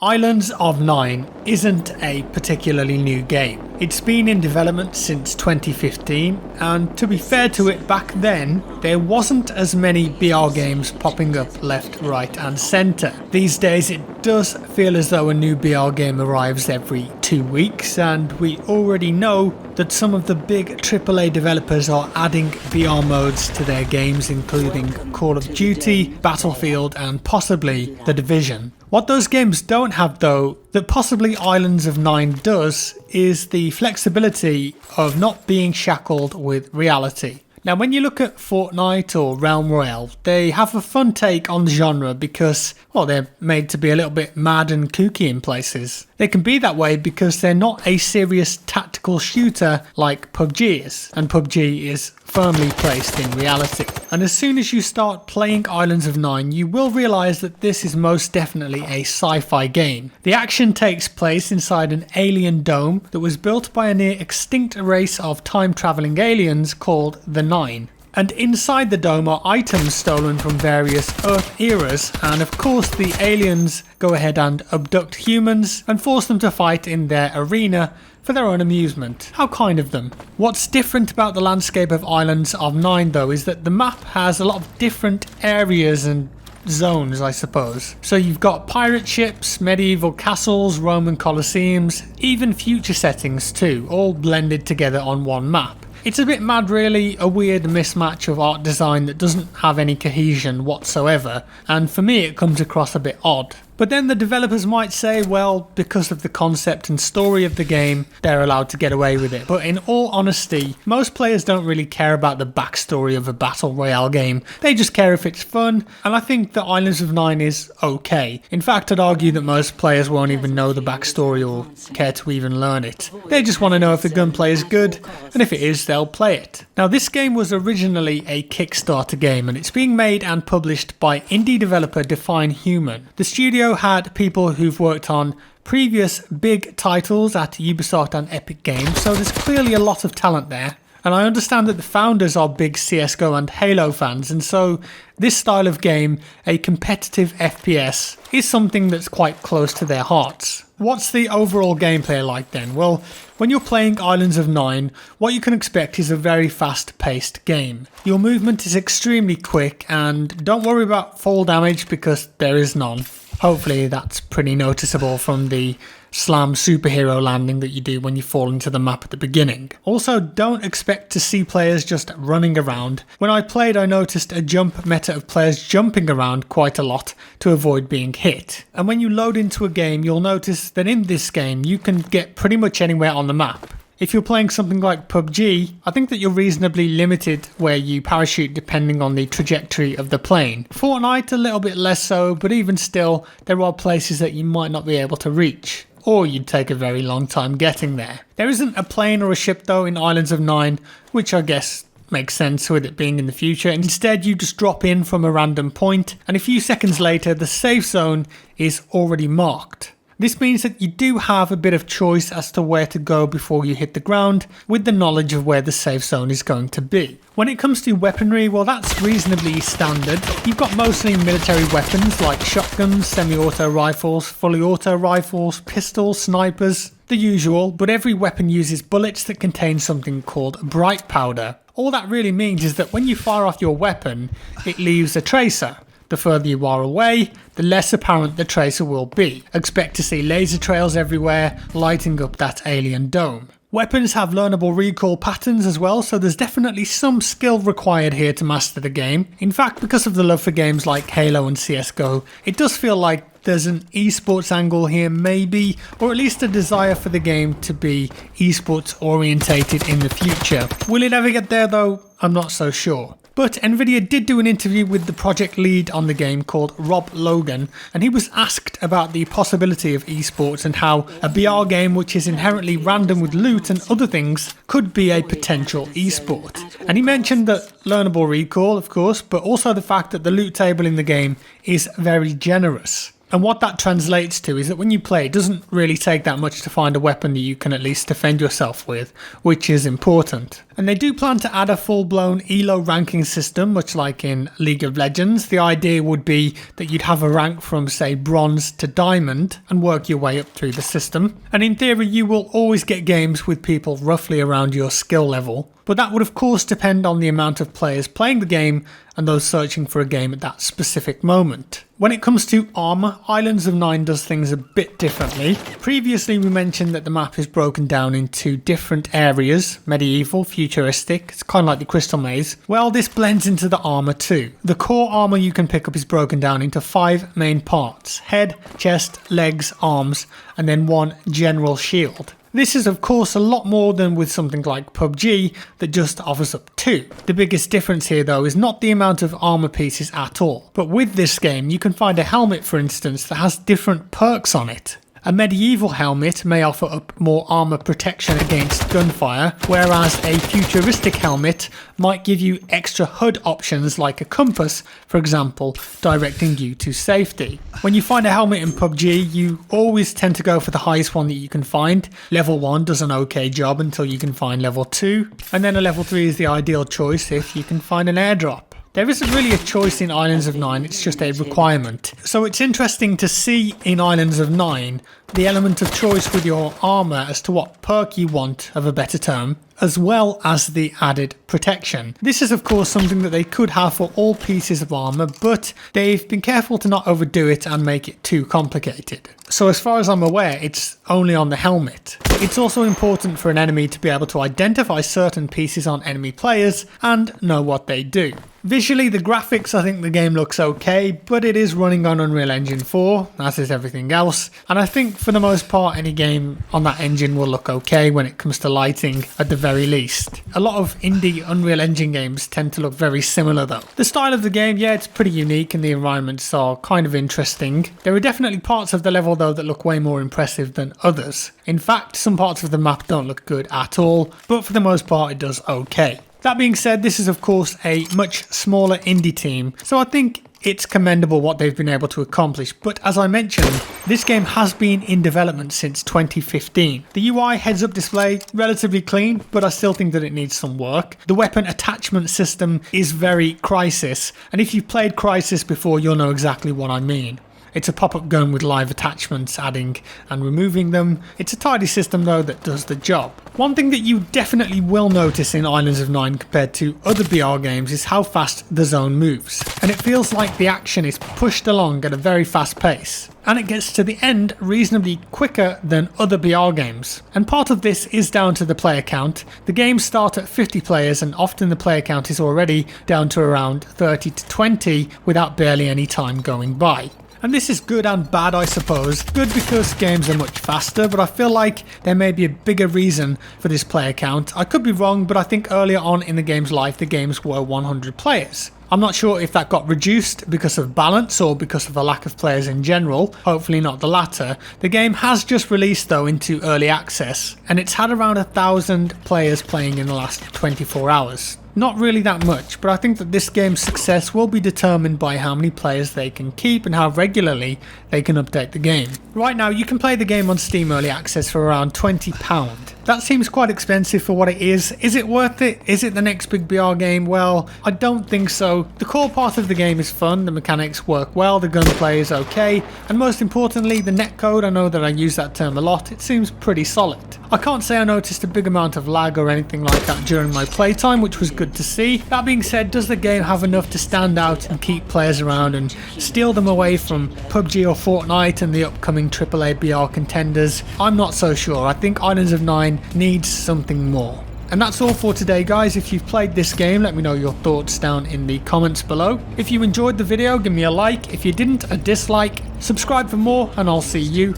Islands of Nyne isn't a particularly new game. It's been in development since 2015, and to be fair to it, back then there wasn't as many BR games popping up left, right and centre. These days it does feel as though a new BR game arrives every 2 weeks, and we already know that some of the big AAA developers are adding VR modes to their games, including Call of Duty, Battlefield and possibly The Division. What those games don't have though, that possibly Islands of Nyne does, is the flexibility of not being shackled with reality. Now when you look at Fortnite or Royale, they have a fun take on the genre because, well, they're made to be a little bit mad and kooky in places. They can be that way because they're not a serious tactical shooter like PUBG is, and PUBG is firmly placed in reality. And as soon as you start playing Islands of Nyne, you will realise that this is most definitely a sci-fi game. The action takes place inside an alien dome that was built by a near extinct race of time-travelling aliens called the Nyne. And inside the dome are items stolen from various Earth eras, and of course the aliens go ahead and abduct humans and force them to fight in their arena for their own amusement. How kind of them. What's different about the landscape of Islands of Nyne though is that the map has a lot of different areas and zones, I suppose. So you've got pirate ships, medieval castles, Roman colosseums, even future settings too, all blended together on one map. It's a bit mad really, a weird mismatch of art design that doesn't have any cohesion whatsoever, and for me it comes across a bit odd. But then the developers might say, well, because of the concept and story of the game, they're allowed to get away with it. But in all honesty, most players don't really care about the backstory of a battle royale game. They just care if it's fun, and I think that Islands of Nyne is okay. In fact, I'd argue that most players won't even know the backstory or care to even learn it. They just want to know if the gunplay is good, and if it is, they'll play it. Now, this game was originally a Kickstarter game, and it's being made and published by indie developer Define Human. The studio had people who've worked on previous big titles at Ubisoft and Epic Games, so there's clearly a lot of talent there. And I understand that the founders are big CSGO and Halo fans, and so this style of game, a competitive FPS, is something that's quite close to their hearts. What's the overall gameplay like then? Well, when you're playing Islands of Nyne, what you can expect is a very fast-paced game. Your movement is extremely quick, and don't worry about fall damage because there is none. Hopefully that's pretty noticeable from the slam superhero landing that you do when you fall into the map at the beginning. Also, don't expect to see players just running around. When I played, I noticed a jump meta of players jumping around quite a lot to avoid being hit. And when you load into a game, you'll notice that in this game you can get pretty much anywhere on the map. If you're playing something like PUBG, I think that you're reasonably limited where you parachute depending on the trajectory of the plane. Fortnite a little bit less so, but even still, there are places that you might not be able to reach, or you'd take a very long time getting there. There isn't a plane or a ship though in Islands of Nyne, which I guess makes sense with it being in the future. Instead, you just drop in from a random point, and a few seconds later, the safe zone is already marked. This means that you do have a bit of choice as to where to go before you hit the ground, with the knowledge of where the safe zone is going to be. When it comes to weaponry, well, that's reasonably standard. You've got mostly military weapons like shotguns, semi-auto rifles, fully auto rifles, pistols, snipers, the usual, but every weapon uses bullets that contain something called bright powder. All that really means is that when you fire off your weapon, it leaves a tracer. The further you are away, the less apparent the tracer will be. Expect to see laser trails everywhere, lighting up that alien dome. Weapons have learnable recoil patterns as well, so there's definitely some skill required here to master the game. In fact, because of the love for games like Halo and CSGO, it does feel like there's an esports angle here maybe, or at least a desire for the game to be esports orientated in the future. Will it ever get there though? I'm not so sure. But Nvidia did do an interview with the project lead on the game called Rob Logan, and he was asked about the possibility of esports and how a BR game which is inherently random with loot and other things could be a potential esport. And he mentioned that learnable recoil, of course, but also the fact that the loot table in the game is very generous. And what that translates to is that when you play, it doesn't really take that much to find a weapon that you can at least defend yourself with, which is important. And they do plan to add a full-blown ELO ranking system, much like in League of Legends. The idea would be that you'd have a rank from, say, bronze to diamond and work your way up through the system. And in theory, you will always get games with people roughly around your skill level. But that would of course depend on the amount of players playing the game and those searching for a game at that specific moment. When it comes to armor, Islands of Nyne does things a bit differently. Previously we mentioned that the map is broken down into different areas: medieval, futuristic, it's kind of like the Crystal Maze. Well, this blends into the armor too. The core armor you can pick up is broken down into 5 main parts: head, chest, legs, arms, and then 1 general shield. This is of course a lot more than with something like PUBG that just offers up 2. The biggest difference here though is not the amount of armor pieces at all, but with this game you can find a helmet for instance that has different perks on it. A medieval helmet may offer up more armor protection against gunfire, whereas a futuristic helmet might give you extra HUD options like a compass, for example, directing you to safety. When you find a helmet in PUBG, you always tend to go for the highest one that you can find. Level 1 does an okay job until you can find level 2, and then a level 3 is the ideal choice if you can find an airdrop. There isn't really a choice in Islands of Nyne, it's just a requirement. So it's interesting to see in Islands of Nyne the element of choice with your armour as to what perk you want, of a better term, as well as the added protection. This is of course something that they could have for all pieces of armour, but they've been careful to not overdo it and make it too complicated. So as far as I'm aware, it's only on the helmet. It's also important for an enemy to be able to identify certain pieces on enemy players and know what they do. Visually, the graphics, I think the game looks okay, but it is running on Unreal Engine 4, as is everything else, and I think for the most part any game on that engine will look okay when it comes to lighting at the very least. A lot of indie Unreal Engine games tend to look very similar though. The style of the game, yeah, it's pretty unique and the environments are kind of interesting. There are definitely parts of the level though that look way more impressive than others. In fact, some parts of the map don't look good at all, but for the most part it does okay. That being said, this is of course a much smaller indie team, so I think it's commendable what they've been able to accomplish, but as I mentioned, this game has been in development since 2015. The UI heads-up display, relatively clean, but I still think that it needs some work. The weapon attachment system is very Crysis, and if you've played Crysis before, you'll know exactly what I mean. It's a pop-up gun with live attachments, adding and removing them. It's a tidy system though that does the job. One thing that you definitely will notice in Islands of Nyne compared to other BR games is how fast the zone moves. And it feels like the action is pushed along at a very fast pace. And it gets to the end reasonably quicker than other BR games. And part of this is down to the player count. The games start at 50 players and often the player count is already down to around 30 to 20 without barely any time going by. And this is good and bad, I suppose. Good because games are much faster, but I feel like there may be a bigger reason for this player count. I could be wrong, but I think earlier on in the game's life, the games were 100 players. I'm not sure if that got reduced because of balance or because of a lack of players in general, hopefully not the latter. The game has just released though into early access, and it's had around 1,000 players playing in the last 24 hours. Not really that much, but I think that this game's success will be determined by how many players they can keep and how regularly they can update the game. Right now you can play the game on Steam Early Access for around £20. That seems quite expensive for what it is. Is it worth it? Is it the next big BR game? Well, I don't think so. The core part of the game is fun, the mechanics work well, the gunplay is okay, and most importantly the netcode, I know that I use that term a lot, it seems pretty solid. I can't say I noticed a big amount of lag or anything like that during my playtime, which was good to see. That being said, does the game have enough to stand out and keep players around and steal them away from PUBG or Fortnite and the upcoming AAA BR contenders? I'm not so sure. I think Islands of Nyne needs something more. And that's all for today, guys. If you've played this game, let me know your thoughts down in the comments below. If you enjoyed the video, give me a like. If you didn't, a dislike. Subscribe for more, and I'll see you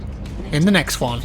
in the next one.